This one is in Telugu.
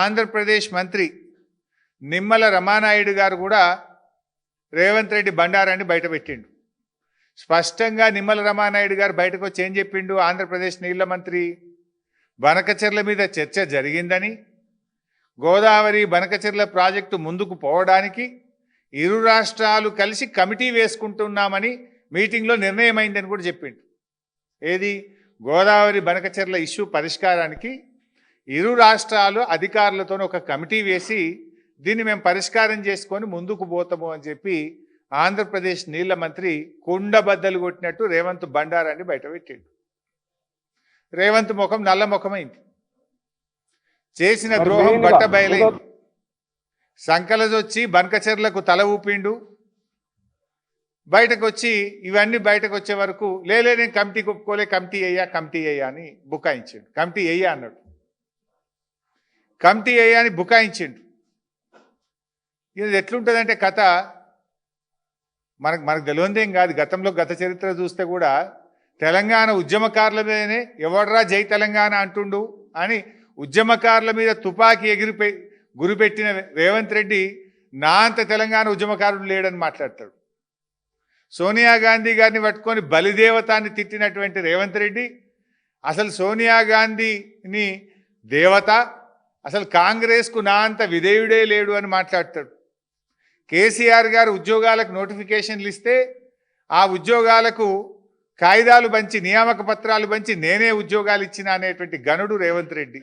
ఆంధ్రప్రదేశ్ మంత్రి నిమ్మల రమానాయుడు గారు కూడా రేవంత్ రెడ్డి బండారాన్ని బయటపెట్టిండు. స్పష్టంగా నిమ్మల రమానాయుడు గారు బయటకు వచ్చి ఏం చెప్పిండు? ఆంధ్రప్రదేశ్ నీళ్ల మంత్రి బనకచెర్ల మీద చర్చ జరిగిందని, గోదావరి బనకచెర్ల ప్రాజెక్టు ముందుకు పోవడానికి ఇరు రాష్ట్రాలు కలిసి కమిటీ వేసుకుంటున్నామని మీటింగ్లో నిర్ణయమైందని కూడా చెప్పిండు. ఏది? గోదావరి బనకచెర్ల ఇష్యూ పరిష్కారానికి ఇరు రాష్ట్రాలు అధికారులతో ఒక కమిటీ వేసి దీన్ని మేము పరిష్కారం చేసుకొని ముందుకు పోతాము అని చెప్పి ఆంధ్రప్రదేశ్ నీళ్ల మంత్రి కుండబద్దలు కొట్టినట్టు రేవంత్ బండారాన్ని బయటపెట్టిండు. రేవంత్ ముఖం నల్ల ముఖమైంది. చేసిన ద్రోహం బట్ట బయలైంది. సంకలజొచ్చి బనకచెర్లకు తల ఊపిండు. బయటకు వచ్చి ఇవన్నీ బయటకు వచ్చే వరకు లేలే నేను కమిటీ ఒప్పుకోలే, కమిటీ అయ్యా అని బుకాయించిండు. కమిటీ అయ్యా అన్నాడు. కమిటీ అయ్యా అని బుకాయించిండు. ఇది ఎట్లుంటుందంటే కథ మనకు తెలియదేం కాదు. గతంలో గత చరిత్ర చూస్తే కూడా తెలంగాణ ఉద్యమకారుల మీదనే ఎవడ్రా జై తెలంగాణ అంటుండు అని ఉద్యమకారుల మీద తుపాకీ గురిపెట్టిన రేవంత్ రెడ్డి నా అంత తెలంగాణ ఉద్యమకారుడు లేడని మాట్లాడతాడు. సోనియా గాంధీ గారిని పట్టుకొని బలిదేవతాన్ని తిట్టినటువంటి రేవంత్ రెడ్డి అసలు సోనియా గాంధీని దేవత, అసలు కాంగ్రెస్కు నా అంత విధేయుడే లేడు అని మాట్లాడతాడు. కేసీఆర్ గారు ఉద్యోగాలకు నోటిఫికేషన్లు ఇస్తే ఆ ఉద్యోగాలకు కాయిదాలు పంచి నియామక పత్రాలు పంచి నేనే ఉద్యోగాలు ఇచ్చిన అనేటువంటి గనుడు రేవంత్ రెడ్డి.